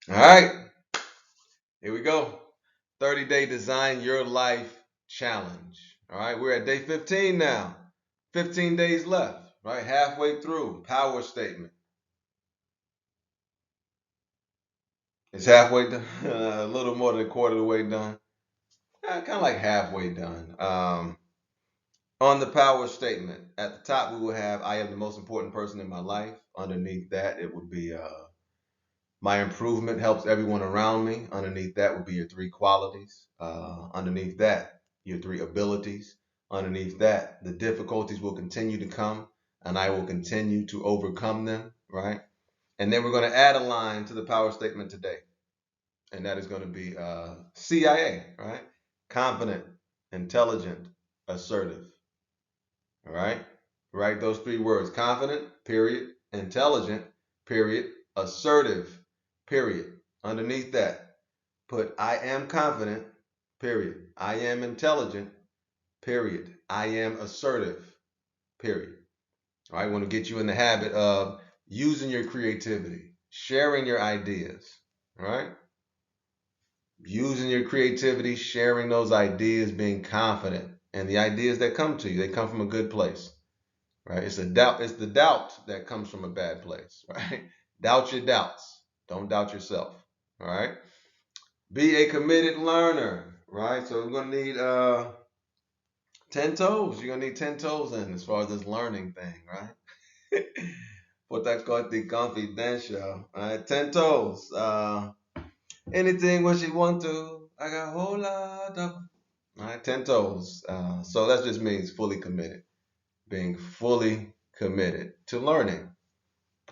All right, here we go. 30-day design your life challenge. All right, we're at day 15 now. 15 days left, right? Halfway through. Power statement. It's halfway done, a little more than a quarter of the way done. Kind of like halfway done. On the power statement, at the top we will have I am the most important person in my life. Underneath that, it would be my improvement helps everyone around me. Underneath that would be your three qualities. Underneath that, your three abilities. Underneath that, the difficulties will continue to come and I will continue to overcome them, right? And then we're going to add a line to the power statement today. And that is going to be CIA, right? Confident, intelligent, assertive, all right? Write those three words: confident, period, intelligent, period, assertive, period. Underneath that, put I am confident, period. I am intelligent, period. I am assertive, period. All right, I want to get you in the habit of using your creativity, sharing your ideas, all right? Using your creativity, sharing those ideas, being confident. And the ideas that come to you, they come from a good place, right? It's the doubt that comes from a bad place, right? Doubt your doubts. Don't doubt yourself. All right. Be a committed learner, right? So we're gonna need 10 toes. You're gonna need 10 toes in as far as this learning thing, right? What that's called the confidential. All right, 10 toes. Anything what you want to. I got a whole lot of. All right, 10 toes. So that just means fully committed, being fully committed to learning,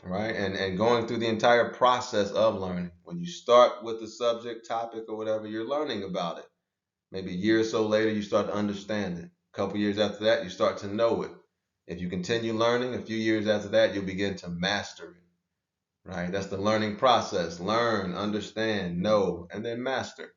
right? And going through the entire process of learning. When you start with the subject, topic, or whatever, you're learning about it. Maybe a year or so later, you start to understand it. A couple years after that, you start to know it. If you continue learning, a few years after that, you'll begin to master it, right? That's the learning process. Learn, understand, know, and then master.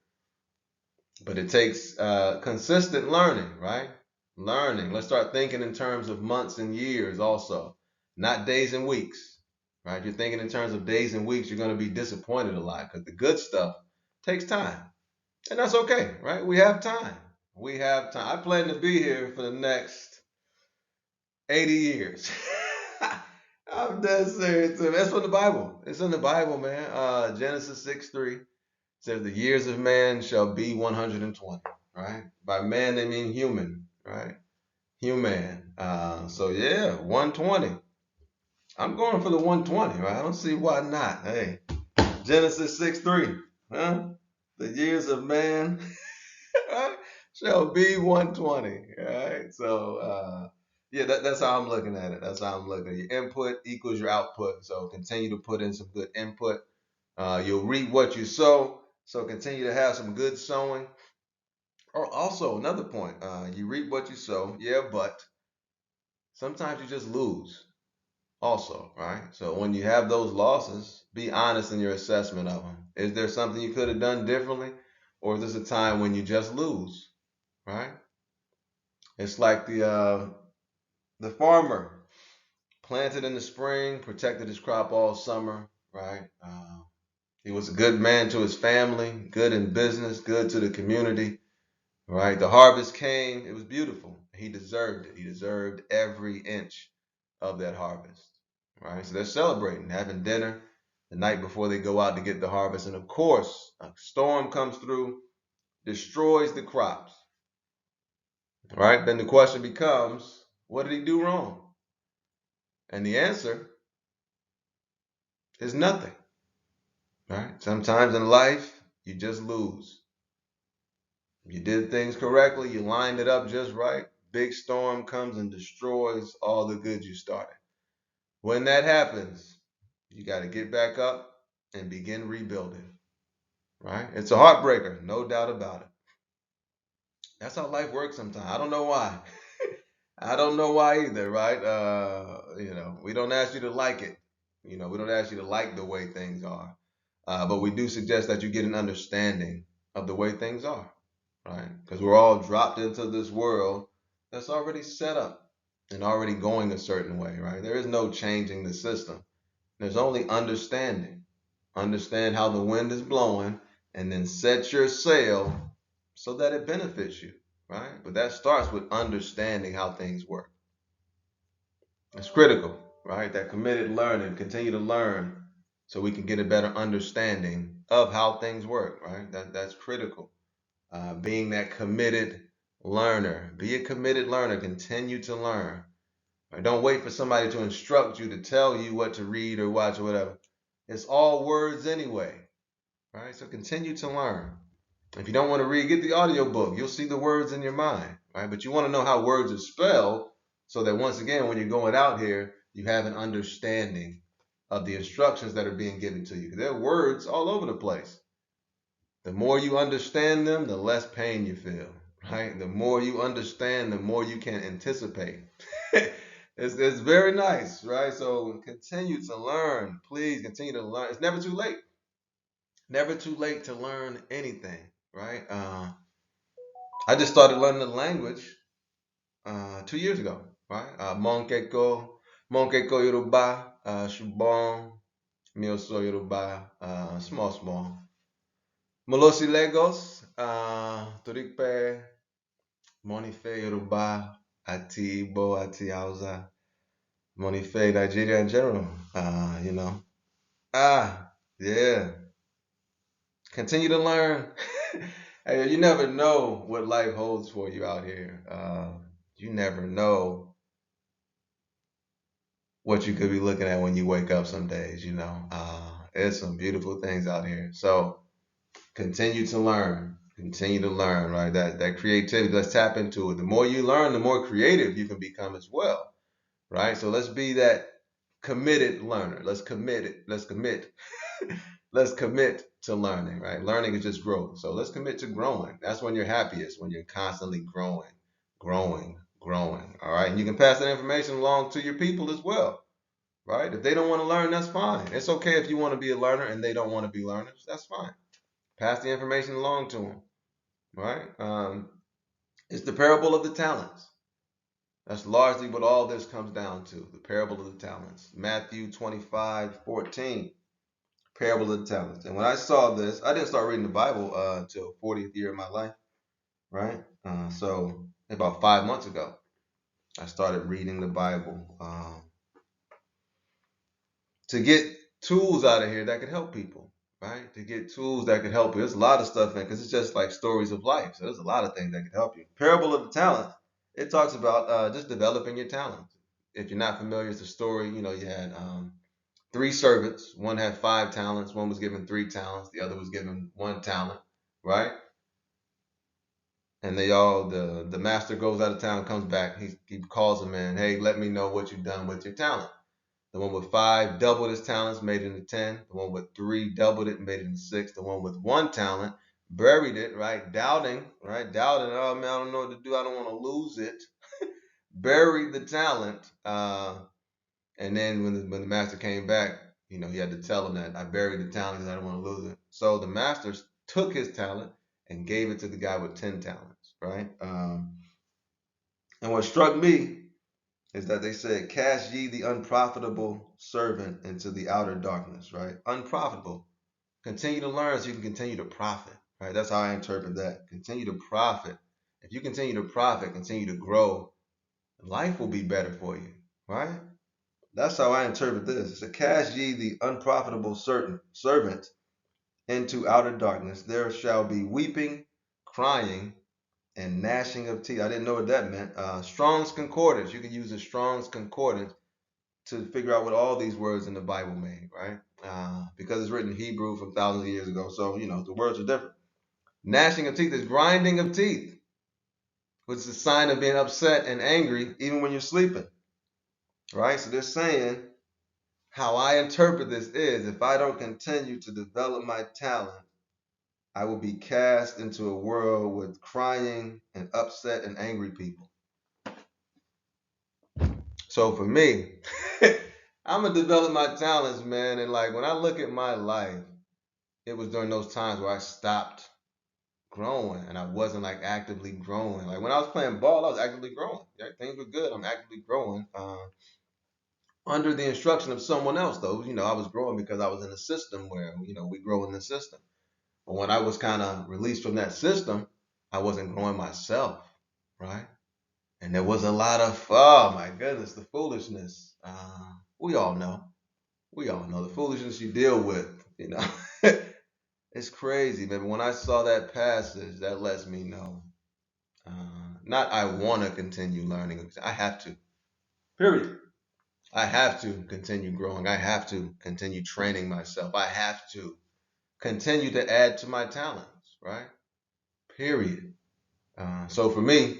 But it takes consistent learning, right? Learning. Let's start thinking in terms of months and years also, not days and weeks, right? If you're thinking in terms of days and weeks, you're going to be disappointed a lot because the good stuff takes time. And that's okay, right? We have time. We have time. I plan to be here for the next 80 years. I'm dead serious. That's from the Bible. It's in the Bible, man. Genesis 6:3 says the years of man shall be 120, right? By man, they mean human, right? Human. So yeah, 120. I'm going for the 120, right? I don't see why not. Hey, Genesis 6:3, huh? The years of man right, shall be 120, right? So yeah, that's how I'm looking at it. That's how I'm looking at it. Your input equals your output. So continue to put in some good input. You'll reap what you sow. So continue to have some good sowing. Or also another point, you reap what you sow. Yeah, but sometimes you just lose. Also, right? So when you have those losses, be honest in your assessment of them. Is there something you could have done differently, or is this a time when you just lose? Right? It's like the farmer planted in the spring, protected his crop all summer. Right? He was a good man to his family, good in business, good to the community. Right? The harvest came. It was beautiful. He deserved it. He deserved every inch of that harvest. Right? So they're celebrating, having dinner the night before they go out to get the harvest. And of course, a storm comes through, destroys the crops. Right? Then the question becomes, what did he do wrong? And the answer is nothing. Right? Sometimes in life, you just lose. You did things correctly, you lined it up just right. Big storm comes and destroys all the good you started. When that happens, you got to get back up and begin rebuilding. Right? It's a heartbreaker, no doubt about it. That's how life works sometimes. I don't know why. I don't know why either, right? We don't ask you to like it. We don't ask you to like the way things are. But we do suggest that you get an understanding of the way things are, right? Because we're all dropped into this world that's already set up and already going a certain way, right? There is no changing the system. There's only understanding. understand how the wind is blowing, and then set your sail so that it benefits you, right? But that starts with understanding how things work. It's critical, right? That committed learning, continue to learn so we can get a better understanding of how things work, right? That's critical. Being that committed learner. Be a committed learner. Continue to learn. Right? Don't wait for somebody to instruct you to tell you what to read or watch or whatever. It's all words anyway, right? So continue to learn. If you don't want to read, get the audio book. You'll see the words in your mind, right? But you want to know how words are spelled so that once again, when you're going out here, you have an understanding of the instructions that are being given to you. There are words all over the place. The more you understand them, the less pain you feel, right? The more you understand, the more you can anticipate. It's very nice, right? So continue to learn. Please continue to learn. It's never too late. Never too late to learn anything, right? I just started learning the language 2 years ago, right? Monkeko Yoruba, Shubon, Mioso Yoruba, small. Molosi Lagos, Torikpe, Monife Yoruba, Ati Igbo, Ati Hausa, Monife Nigeria in general, you know. Yeah. Continue to learn. Hey, you never know what life holds for you out here. You never know what you could be looking at when you wake up some days, you know. There's some beautiful things out here. So continue to learn. Continue to learn, right? That creativity, let's tap into it. The more you learn, the more creative you can become as well. Right? So let's be that committed learner. Let's commit it. Let's commit. Let's commit to learning, right? Learning is just growth. So let's commit to growing. That's when you're happiest, when you're constantly growing. All right. And you can pass that information along to your people as well, right? If they don't want to learn, that's fine. It's okay if you want to be a learner and they don't want to be learners. That's fine. Pass the information along to them, right? It's the parable of the talents. That's largely what all this comes down to, the parable of the talents. Matthew 25:14, parable of the talents. And when I saw this, I didn't start reading the Bible until 40th year of my life, right? So about 5 months ago, I started reading the Bible to get tools out of here that could help people, right? To get tools that could help you. There's a lot of stuff in because it's just like stories of life. So there's a lot of things that could help you. Parable of the talents, it talks about just developing your talents. If you're not familiar, it's a story. You know, you had three servants. One had 5 talents. One was given 3 talents. The other was given 1 talent, right? And the master goes out of town, comes back. He calls them in. Hey, let me know what you've done with your talent. The one with 5 doubled his talents, made it into 10. The one with 3 doubled it, made it into 6. The one with 1 talent buried it, right? Doubting, right? Doubting, oh man, I don't know what to do. I don't want to lose it. Buried the talent. And then when the master came back, you know, he had to tell him that I buried the talent because I don't want to lose it. So the master took his talent and gave it to the guy with 10 talents, right? And what struck me is that they said, cast ye the unprofitable servant into the outer darkness, right? Unprofitable. Continue to learn so you can continue to profit, right? That's how I interpret that. Continue to profit. If you continue to profit, continue to grow, life will be better for you, right? That's how I interpret this. It's a cast ye the unprofitable servant into outer darkness. There shall be weeping, crying, and gnashing of teeth. I didn't know what that meant. Strong's Concordance. You can use a Strong's Concordance to figure out what all these words in the Bible mean, right? Because it's written in Hebrew from thousands of years ago. So, you know, the words are different. Gnashing of teeth is grinding of teeth, which is a sign of being upset and angry even when you're sleeping, right? So they're saying, how I interpret this is, if I don't continue to develop my talent, I will be cast into a world with crying and upset and angry people. So for me, I'm gonna develop my talents, man. And like when I look at my life, it was during those times where I stopped growing and I wasn't like actively growing. Like when I was playing ball, I was actively growing. Yeah, things were good. I'm actively growing. under the instruction of someone else, though. I was growing because I was in a system where, we grow in the system. But when I was kind of released from that system, I wasn't growing myself, right? And there was a lot of, oh my goodness, the foolishness. We all know. We all know the foolishness you deal with, you know. It's crazy, man. When I saw that passage, that lets me know. Not I want to continue learning. I have to. Period. I have to continue growing. I have to continue training myself. I have to continue to add to my talents, right? Period. So for me,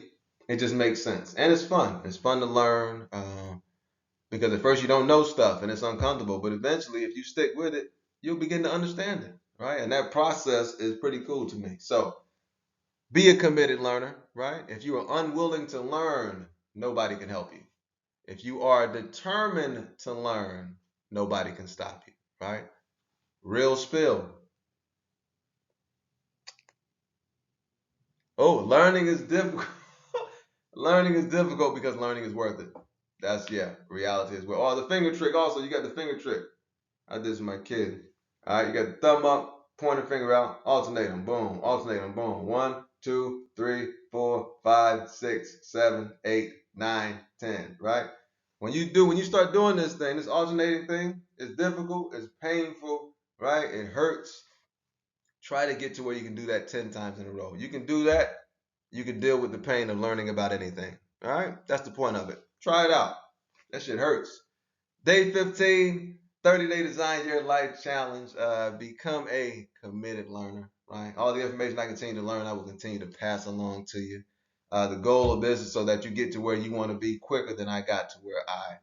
it just makes sense. And it's fun. It's fun to learn because at first you don't know stuff and it's uncomfortable. But eventually, if you stick with it, you'll begin to understand it, right? And that process is pretty cool to me. So be a committed learner, right? If you are unwilling to learn, nobody can help you. If you are determined to learn, nobody can stop you, right? Real spill. Oh, learning is difficult. Learning is difficult because learning is worth it. That's, yeah, reality as well. Oh, the finger trick also. You got the finger trick. I did this with my kid. All right, you got the thumb up, pointer finger out, alternate them, boom, alternate them, boom. 1, 2, 3, 4, 5, 6, 7, 8, 9, 10, right? When you start doing this thing, this alternating thing, it's difficult, it's painful, right? It hurts. Try to get to where you can do that 10 times in a row. You can do that, you can deal with the pain of learning about anything. All right? That's the point of it. Try it out. That shit hurts. Day 15, 30-day design your life challenge. Become a committed learner, right? All the information I continue to learn, I will continue to pass along to you. The goal of this is so that you get to where you want to be quicker than I got to where I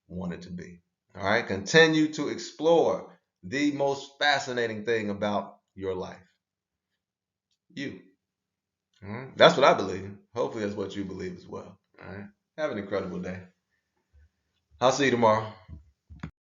wanted to be. All right? Continue to explore the most fascinating thing about your life. You. All right? That's what I believe. Hopefully that's what you believe as well. All right? Have an incredible day. I'll see you tomorrow.